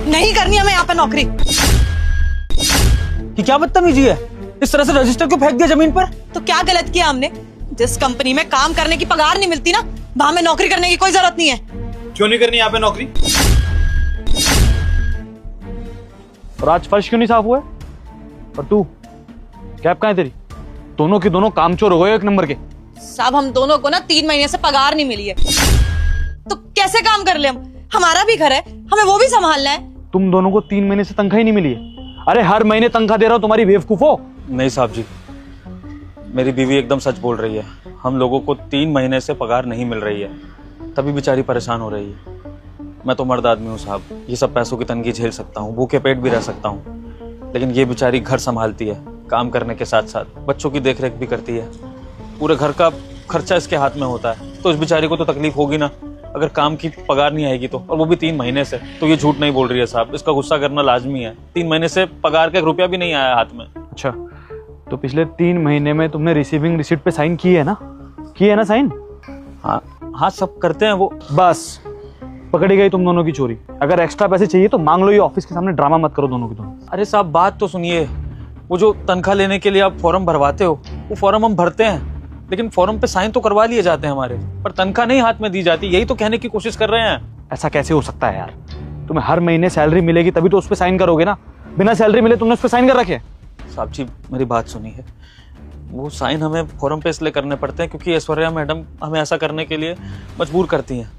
नहीं करनी हमें यहाँ पे नौकरी। कि क्या बदतमीजी है, इस तरह से रजिस्टर क्यों फेंक दिया जमीन पर? तो क्या गलत किया हमने? जिस कंपनी में काम करने की पगार नहीं मिलती ना, वहां में नौकरी करने की कोई जरूरत नहीं है। क्यों नहीं करनी यहाँ पे नौकरी? और आज फर्श क्यों नहीं साफ हुआ है? और तू कैब कहाँ है तेरी? दोनों के दोनों कामचोर हो गए एक नंबर के। साहब हम दोनों को ना 3 महीने से पगार नहीं मिली है, तो कैसे काम कर ले हम? हमारा भी घर है, हमें वो भी संभालना है। तुम दोनों को 3 महीने से तनख्वाह ही नहीं मिली है? अरे हर महीने तनख्वाह दे रहा हूं, तुम्हारी बेवकूफो। नहीं साहब जी, मेरी बीवी एकदम सच बोल रही है। हम लोगों को 3 महीने से पगार नहीं मिल रही है, तभी बेचारी परेशान हो रही है। मैं तो मर्द आदमी हूँ साहब, ये सब पैसों की तंगी झेल सकता हूँ, भूखे पेट भी रह सकता हूँ, लेकिन ये बेचारी घर संभालती है, काम करने के साथ साथ बच्चों की देखरेख भी करती है। पूरे घर का खर्चा इसके हाथ में होता है, तो इस बेचारी को तो तकलीफ होगी ना अगर काम की पगार नहीं आएगी तो, और वो भी 3 महीने से। तो ये झूठ नहीं बोल रही है साहब, इसका गुस्सा करना लाजमी है। 3 महीने से पगार का 1 रुपया भी नहीं आया हाथ में। अच्छा, तो पिछले 3 महीने में तुमने रिसीविंग रिसिप्ट पे साइन किए है ना? किए है ना साइन? हाँ हाँ, सब करते हैं वो। बस पकड़ी गई तुम दोनों की चोरी। अगर एक्स्ट्रा पैसे चाहिए तो मांग लो, ये ऑफिस के सामने ड्रामा मत करो दोनों की दोनों। अरे साहब बात तो सुनिए, वो जो तनख्वाह लेने के लिए आप फॉर्म भरवाते हो, वो फॉर्म हम भरते हैं, लेकिन फॉर्म पे साइन तो करवा लिए जाते हैं हमारे, पर तनख्वाह नहीं हाथ में दी जाती। यही तो कहने की कोशिश कर रहे हैं। ऐसा कैसे हो सकता है यार? तुम्हें हर महीने सैलरी मिलेगी तभी तो उस पर साइन करोगे ना। बिना सैलरी मिले तुमने उस पर साइन कर रखे? साहब जी मेरी बात सुनिए, वो साइन हमें फॉर्म पे इसलिए करने पड़ते हैं क्योंकि ऐश्वर्या मैडम हमें ऐसा करने के लिए मजबूर करती हैं।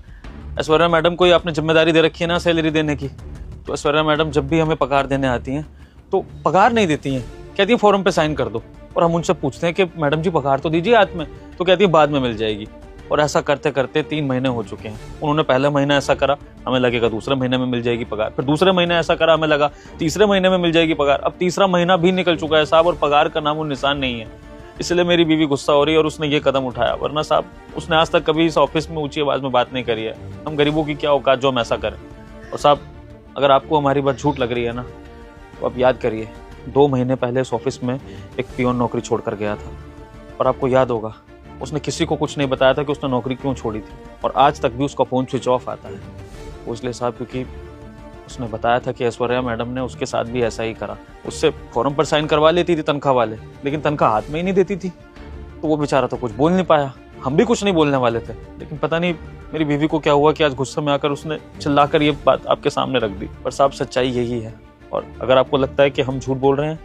ऐश्वर्या मैडम को आपने जिम्मेदारी दे रखी है ना सैलरी देने की, तो ऐश्वर्या मैडम जब भी हमें पगार देने आती हैं तो पगार नहीं देती हैं, कहती हैं फॉर्म पे साइन कर दो। और हम उनसे पूछते हैं कि मैडम जी पगार तो दीजिए हाथ में, तो कहती है बाद में मिल जाएगी। और ऐसा करते करते 3 महीने हो चुके हैं। उन्होंने पहले महीना ऐसा करा, हमें लगेगा दूसरे महीने में मिल जाएगी पगार, फिर दूसरे महीने ऐसा करा, हमें लगा तीसरे महीने में मिल जाएगी पगार। अब तीसरा महीना भी निकल चुका है साहब, और पगार का नामो निशान नहीं है। इसलिए मेरी बीवी गुस्सा हो रही है और उसने ये कदम उठाया, वरना साहब उसने आज तक कभी इस ऑफिस में ऊंची आवाज में बात नहीं करी है। हम गरीबों की क्या औकात जो हम ऐसा करें। और साहब अगर आपको हमारी बात झूठ लग रही है ना, तो आप याद करिए 2 महीने पहले इस ऑफिस में एक पियोन नौकरी छोड़कर गया था, और आपको याद होगा उसने किसी को कुछ नहीं बताया था कि उसने नौकरी क्यों छोड़ी थी, और आज तक भी उसका फोन स्विच ऑफ आता है। वो इसलिए साहब क्योंकि उसने बताया था कि ऐश्वर्या मैडम ने उसके साथ भी ऐसा ही करा। उससे फॉर्म पर साइन करवा लेती थी तनख्वाह वाले, लेकिन तनख्वाह हाथ में ही नहीं देती थी। तो वो बेचारा तो कुछ बोल नहीं पाया, हम भी कुछ नहीं बोलने वाले थे, लेकिन पता नहीं मेरी बीवी को क्या हुआ कि आज गुस्से में आकर उसने चिल्लाकर ये बात आपके सामने रख दी। पर साहब सच्चाई यही है, और अगर आपको लगता है कि हम झूठ बोल रहे हैं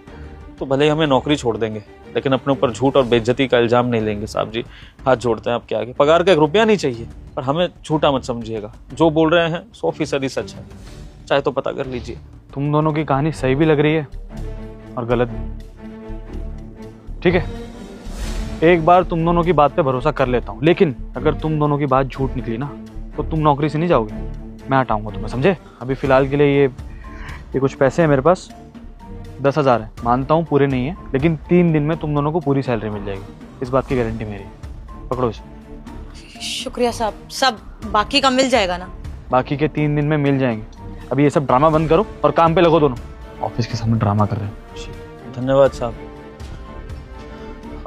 तो भले ही हमें नौकरी छोड़ देंगे, लेकिन अपने ऊपर झूठ और बेइज्जती का इल्जाम नहीं लेंगे। साहब जी हाथ जोड़ते हैं आपके आगे, पगार का 1 रुपया नहीं चाहिए, पर हमें झूठा मत समझिएगा। जो बोल रहे हैं 100% सच है, चाहे तो पता कर लीजिए। तुम दोनों की कहानी सही भी लग रही है और गलत भी। ठीक है, एक बार तुम दोनों की बात पे भरोसा कर लेता हूँ, लेकिन अगर तुम दोनों की बात झूठ निकली ना तो तुम नौकरी से नहीं जाओगे, मैं हटाऊंगा तुम्हें, समझे? अभी फिलहाल के लिए ये कुछ पैसे हैं मेरे पास, 10,000 है। मानता हूँ पूरे नहीं है, लेकिन 3 दिन में तुम दोनों को पूरी सैलरी मिल जाएगी, इस बात की गारंटी मेरी है। पकड़ो इसे। शुक्रिया साहब। सब बाकी का मिल जाएगा ना? बाकी के 3 दिन में मिल जाएंगे। अभी ये सब ड्रामा बंद करो और काम पे लगो दोनों। ऑफिस के सामने ड्रामा कर रहे हैं। धन्यवाद साहब।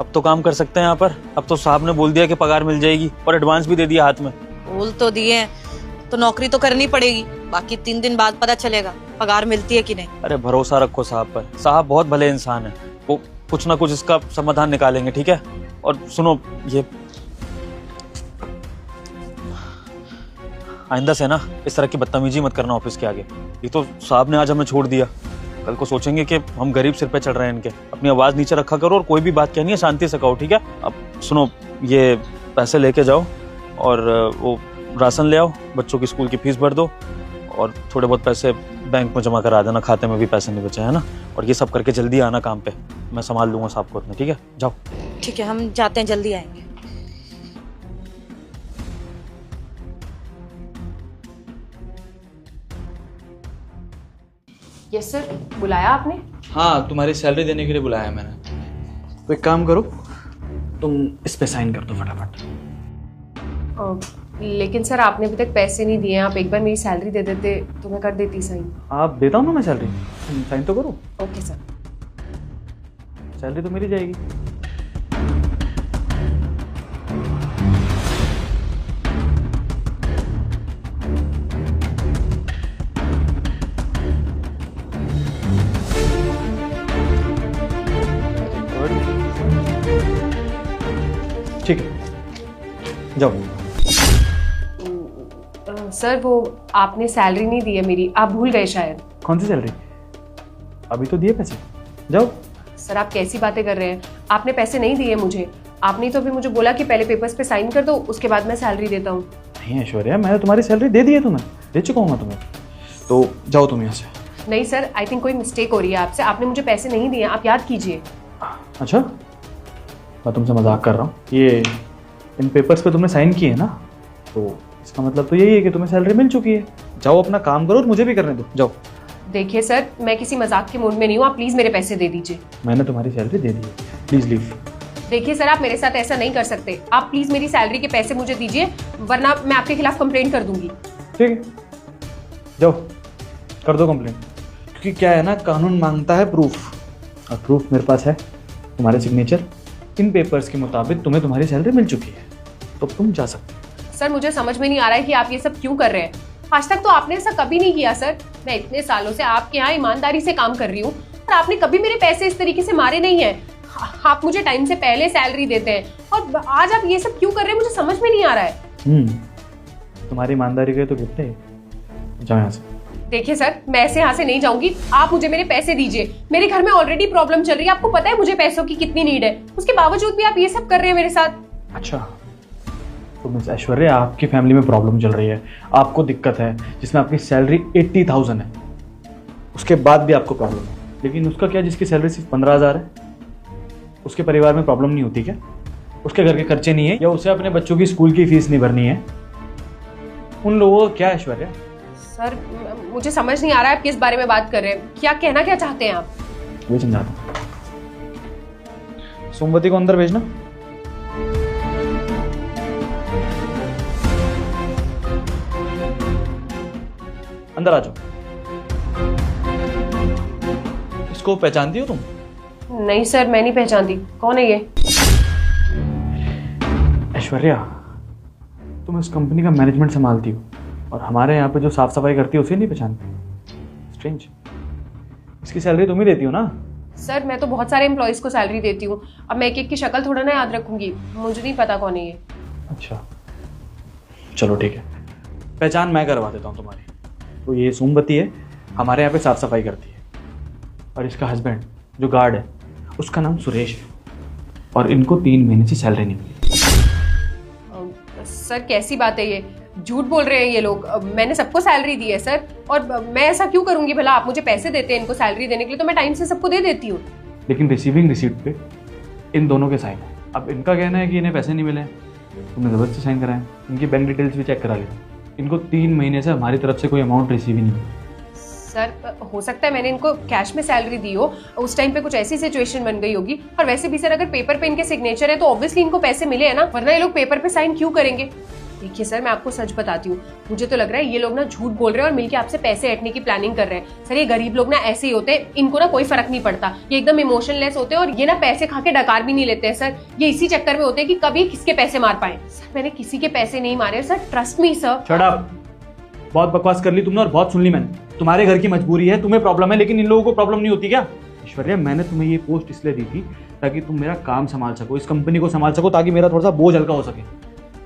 अब तो काम कर सकते हैं यहाँ पर। अब तो साहब ने बोल दिया कि पगार मिल जाएगी, और एडवांस भी दे दिया हाथ में। बोल तो दिए हैं, तो नौकरी तो करनी पड़ेगी। बाकी 3 दिन बाद पता चलेगा पगार मिलती है कि नहीं। अरे भरोसा रखो साहब पर, साहब बहुत भले इंसान है, वो कुछ ना कुछ इसका समाधान निकालेंगे, ठीक है? और सुनो, ये आइंदा से ना इस तरह की बदतमीजी मत करना ऑफिस के आगे। ये तो साहब ने आज हमें छोड़ दिया, कल को सोचेंगे कि हम गरीब सिर पे चढ़ रहे हैं इनके। अपनी आवाज नीचे रखा करो और कोई भी बात कहनी है शांति से कहो, ठीक है? अब सुनो, ये पैसे लेके जाओ और वो राशन ले आओ, बच्चों की स्कूल की फीस भर दो, और थोड़े बहुत पैसे बैंक में जमा करा देना, खाते में भी पैसे नहीं बचे, है ना? और ये सब करके जल्दी आना काम पे, मैं संभाल लूंगा साहब को उतना, ठीक है? जाओ। ठीक है, हम जाते हैं, जल्दी आएंगे। यस सर, बुलाया आपने? हाँ, तुम्हारी सैलरी देने के लिए बुलाया मैंने। तो एक काम करो, तुम इस पे साइन कर दो फटाफट। लेकिन सर आपने अभी तक पैसे नहीं दिए हैं, आप एक बार मेरी सैलरी दे देते तो मैं कर देती साइन। आप देता हूँ ना मैं सैलरी, साइन तो करो। Okay sir. सैलरी तो मेरी जाएगी। जाओ। सर वो आपने सैलरी नहीं दी है मेरी, आप भूल गए शायद। कौन सी सैलरी? अभी तो दिए पैसे, जाओ। सर आप कैसी बातें कर रहे हैं, आपने पैसे नहीं दिए मुझे। आपने तो अभी मुझे बोला कि पहले पेपर्स पे साइन कर दो, उसके बाद मैं सैलरी देता हूँ। नहीं ऐश्वर्या, मैंने तुम्हारी सैलरी दे दी है, तुम्हें दे चुका हूँ मैं तुम्हें, तो जाओ तुम यहाँ से। नहीं सर, आई थिंक कोई मिस्टेक हो रही है आपसे, आपने मुझे पैसे नहीं दिए, आप याद कीजिए। अच्छा, मैं तुमसे मजाक कर रहा हूँ। ये इन पेपर्स पे तुमने साइन किए है ना, तो इसका मतलब तो यही है कि तुम्हें सैलरी मिल चुकी है। जाओ अपना काम करो और मुझे भी करने दो, जाओ। देखिए सर, मैं किसी मजाक के मूड में नहीं हूँ, आप प्लीज़ मेरे पैसे दे दीजिए। मैंने तुम्हारी सैलरी दे दी है, प्लीज़ लीव। देखिए सर, आप मेरे साथ ऐसा नहीं कर सकते, आप प्लीज़ मेरी सैलरी के पैसे मुझे दीजिए, वरना मैं आपके खिलाफ कंप्लेंट कर दूंगी। ठीक है, जाओ कर दो कंप्लेंट, क्योंकि क्या है ना, कानून मांगता है प्रूफ, और प्रूफ मेरे पास है, तुम्हारे सिग्नेचर। इन पेपर्स के मुताबिक तुम्हें तुम्हारी सैलरी मिल चुकी है, तो तुम जा सकते हो। सर मुझे समझ में नहीं आ रहा है कि आप ये सब क्यों कर रहे हैं। आज तक तो आपने ऐसा कभी नहीं किया सर। मैं इतने सालों से आपके यहाँ ईमानदारी से काम कर रही हूँ और आपने कभी मेरे पैसे इस तरीके से मारे नहीं है। आप मुझे टाइम से पहले सैलरी देते हैं और आज आप ये सब क्यों कर रहे हैं, मुझे समझ में नहीं आ रहा है। तुम्हारी ईमानदारी के तो कितने, जाओ यहाँ से। देखिए सर, मैं ऐसे यहाँ से नहीं जाऊंगी, आप मुझे मेरे पैसे दीजिए। मेरे घर में ऑलरेडी प्रॉब्लम चल रही है, आपको पता है मुझे पैसों की कितनी नीड है, उसके बावजूद भी आप ये सब कर रहे हैं मेरे साथ। अच्छा, तो मिस ऐश्वर्या, आपकी फैमिली में प्रॉब्लम चल रही है, आपको दिक्कत है, जिसमें आपकी सैलरी 80,000 है, उसके बाद भी आपको प्रॉब्लम है। लेकिन उसका क्या, जिसकी सैलरी सिर्फ 15,000 है, उसके परिवार में प्रॉब्लम नहीं होती क्या? उसके घर के खर्चे नहीं है, या उसे अपने बच्चों की स्कूल की फीस नहीं भरनी है? उन लोगों का क्या ऐश्वर्या? सर मुझे समझ नहीं आ रहा है आप किस बारे में बात कर रहे हैं, क्या कहना क्या चाहते हैं आप? वही समझाता हूँ। सोमवती को अंदर भेजना। अंदर आ जाओ। इसको पहचानती हो तुम? नहीं सर, मैं नहीं पहचानती। कौन है ये? ऐश्वर्या, तुम इस कंपनी का मैनेजमेंट संभालती हो और हमारे यहाँ पे जो साफ सफाई करती है उसे नहीं पहचानती? स्ट्रेंज। इसकी सैलरी तुम ही देती हो ना? सर मैं तो बहुत सारे एम्प्लॉयज को सैलरी देती हूँ, अब मैं एक एक की शक्ल थोड़ा ना याद रखूंगी, मुझे नहीं पता कौन है ये। अच्छा चलो ठीक है, पहचान मैं करवा देता हूँ तुम्हारी। तो ये सोमवती है, हमारे यहाँ पे साफ सफाई करती है, और इसका हस्बैंड जो गार्ड है उसका नाम सुरेश है, और इनको 3 महीने से सैलरी नहीं मिली। सर कैसी बात है ये, झूठ बोल रहे हैं ये लोग। मैंने सबको सैलरी दी है सर, और मैं ऐसा क्यों करूंगी भला? आप मुझे पैसे देते हैं इनको सैलरी देने के लिए, तो मैं टाइम से सबको दे देती हूँ। लेकिन रिसीविंग रिसीट पे इन दोनों के साइन है। अब इनका कहना है कि इन्हें पैसे नहीं मिले, तुमने ज़बरदस्ती साइन कराए। इनकी बैंक डिटेल्स भी चेक करा लिया, इनको 3 महीने से हमारी तरफ से कोई अमाउंट रिसीव ही नहीं हुई। सर हो सकता है मैंने इनको कैश में सैलरी दी हो, उस टाइम पे कुछ ऐसी सिचुएशन बन गई होगी। और वैसे भी सर, अगर पेपर पे इनके सिग्नेचर है तो ऑब्वियसली इनको पैसे मिले हैं ना, वरना ये लोग पेपर पे साइन क्यों करेंगे? देखिए सर, मैं आपको सच बताती हूँ, मुझे तो लग रहा है ये लोग ना झूठ बोल रहे हैं और मिलके आपसे पैसे ऐंठने की प्लानिंग कर रहे हैं। सर ये गरीब लोग ना ऐसे ही होते हैं, इनको ना कोई फर्क नहीं पड़ता, ये एकदम इमोशनलेस होते हैं, और ये ना पैसे खा के डकार भी नहीं लेते हैं सर। ये इसी चक्कर में होते हैं कि कभी किसके पैसे मार पाए। सर मैंने किसी के पैसे नहीं मारे sir, trust me sir. Shut up, बहुत बकवास कर ली तुमने और बहुत सुन ली मैंने। तुम्हारे घर की मजबूरी है, तुम्हें प्रॉब्लम है, लेकिन इन लोगों को प्रॉब्लम नहीं होती क्या? ऐश्वर्या, मैंने तुम्हें ये पोस्ट इसलिए दी थी ताकि तुम मेरा काम संभाल सको, इस कंपनी को संभाल सको, ताकि मेरा थोड़ा सा बोझ हल्का हो सके।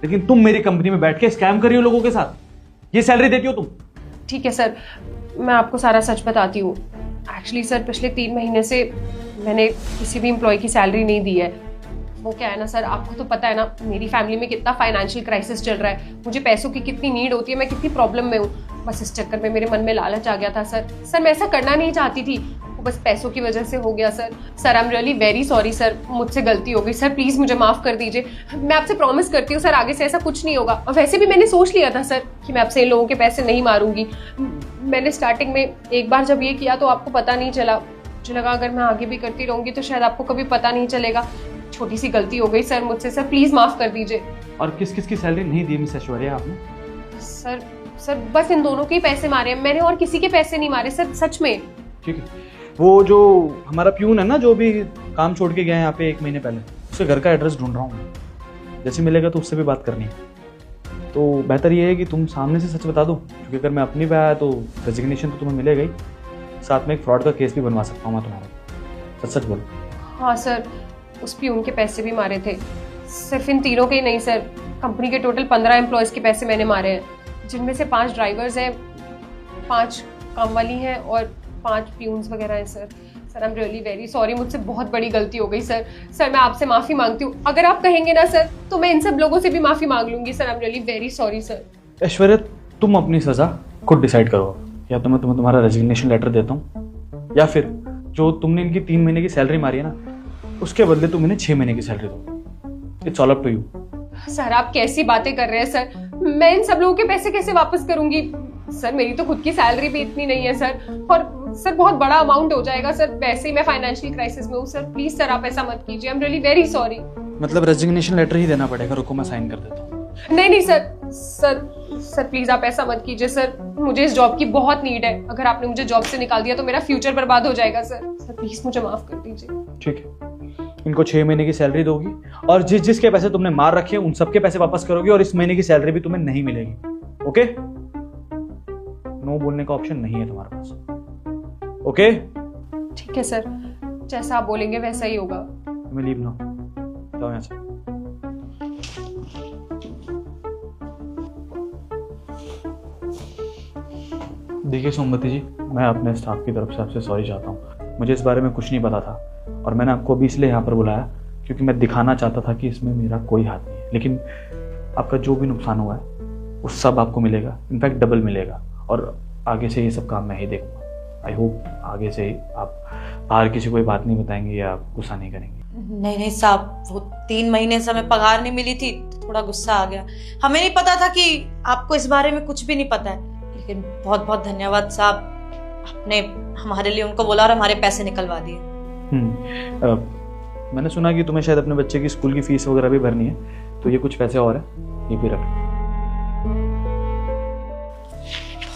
लेकिन तुम मेरी कंपनी में बैठ के स्कैम कर रही हो लोगों के साथ, ये सैलरी देती हो तुम। ठीक है सर, मैं आपको सारा सच बताती हूँ। एक्चुअली सर, पिछले 3 महीने से मैंने किसी भी एम्प्लॉय की सैलरी नहीं दी है। वो क्या है ना सर, आपको तो पता है ना मेरी फैमिली में कितना फाइनेंशियल क्राइसिस चल रहा है, मुझे पैसों की कितनी नीड होती है, मैं कितनी प्रॉब्लम में हूँ। बस इस चक्कर में मेरे मन में लालच आ गया था सर। सर मैं ऐसा करना नहीं चाहती थी, वो बस पैसों की वजह से हो गया sir. Sir I am really very sorry sir, मुझसे गलती हो गई सर, प्लीज़ मुझे माफ़ कर दीजिए। मैं आपसे प्रॉमिस करती हूँ सर, आगे से ऐसा कुछ नहीं होगा। और वैसे भी मैंने सोच लिया था सर कि मैं आपसे इन लोगों के पैसे नहीं मारूंगी। मैंने स्टार्टिंग में एक बार जब ये किया तो आपको पता नहीं चला, मुझे लगा अगर मैं आगे भी करती रहूँगी तो शायद आपको कभी पता नहीं चलेगा। छोटी सी गलती हो गई सर मुझसे, सर प्लीज़ माफ़ कर दीजिए। और किस किस की सैलरी नहीं दी मिस ऐश्वर्या आपने? सर बस इन दोनों के ही पैसे मारे हैं मैंने, और किसी के पैसे नहीं मारे सर, सच में। ठीक है, वो जो हमारा प्यून है ना, जो भी काम छोड़ के गया है यहाँ पे 1 महीने पहले, उसके घर का एड्रेस ढूंढ रहा हूँ। जैसे मिलेगा तो उससे भी बात करनी है। तो बेहतर ये है कि तुम सामने से सच बता दो, क्योंकि अगर मैं अपनी पे आया तो रेजिग्नेशन तो तुम्हें मिलेगा ही, साथ में एक फ्रॉड का केस भी बनवा सकता हूँ मैं तुम्हारा। सच सच बोलो। हाँ सर, उस प्यून के पैसे भी मारे थे, सिर्फ इन तीनों के ही नहीं सर, कंपनी के टोटल 15 एम्प्लॉयज़ के पैसे मैंने मारे हैं, जिनमें से 5 ड्राइवर्स हैं, 5 काम वाली हैं और 5 प्यून्स वगैरह हैं sir. Sir I am really very sorry, मुझसे बहुत बड़ी गलती हो गई सर। सर मैं आपसे माफ़ी मांगती हूँ, अगर आप कहेंगे ना सर तो मैं इन सब लोगों से भी माफ़ी मांग लूँगी sir. I am really very sorry sir. Aishwarya, तुम अपनी सज़ा खुद डिसाइड करो, या तो मैं तुम्हारा रेजिग्नेशन लेटर देता हूँ, या फिर जो तुमने इनकी 3 महीने की सैलरी मारी है ना, उसके बदले तुम इन्हें 6 महीने की सैलरी दो। It's all up to you. Sir आप कैसी बातें कर रहे हैं सर, मैं इन सब लोगों के पैसे कैसे वापस करूंगी सर? मेरी तो खुद की सैलरी भी इतनी नहीं है सर, और सर बहुत बड़ा अमाउंट हो जाएगा सर, वैसे ही मैं फाइनेंशियल क्राइसिस में हूँ सर। प्लीज सर आप ऐसा मत कीजिए, I am really very sorry. मतलब रेजिग्नेशन लेटर ही देना पड़ेगा? रुको मैं साइन कर देता हूँ। नहीं सर प्लीज आप ऐसा मत कीजिए सर, मुझे इस जॉब की बहुत नीड है। अगर आपने मुझे जॉब से निकाल दिया तो मेरा फ्यूचर बर्बाद हो जाएगा सर। सर प्लीज मुझे माफ कर दीजिए। ठीक है, इनको 6 महीने की सैलरी दोगी, और जिसके पैसे तुमने मार रखे हैं उन सबके पैसे वापस करोगी, और इस महीने की सैलरी भी तुम्हें नहीं मिलेगी। ओके? नो बोलने का ऑप्शन नहीं है तुम्हारे पास। ओके? ठीक है सर, जैसा आप बोलेंगे वैसा ही होगा। मैं लीव ना, जाओ यहाँ से। देखिए सोमवती जी, मैं अपने स्टाफ की तरफ से आपसे सॉरी चाहता हूँ। मुझे इस बारे में कुछ नहीं पता था, और मैंने आपको अभी इसलिए यहाँ पर बुलाया क्योंकि मैं दिखाना चाहता था कि इसमें मेरा कोई हाथ नहीं है। लेकिन आपका जो भी नुकसान हुआ है वो सब आपको मिलेगा, इनफैक्ट डबल मिलेगा, और आगे से ये सब काम मैं ही देखूंगा। आई होप आगे से आप बाहर किसी को ये बात नहीं बताएंगे या गुस्सा नहीं करेंगे। नहीं साहब, वो 3 महीने से हमें पगार नहीं मिली थी तो थोड़ा गुस्सा आ गया। हमें नहीं पता था कि आपको इस बारे में कुछ भी नहीं पता है, लेकिन बहुत बहुत धन्यवाद साहब, आपने हमारे लिए उनको बोला और हमारे पैसे निकलवा दिए। मैंने सुना कि तुम्हें शायद अपने बच्चे की स्कूल की फीस वगैरह भी भरनी है, तो ये कुछ पैसे और है, ये भी रख।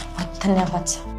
बहुत धन्यवाद साहब।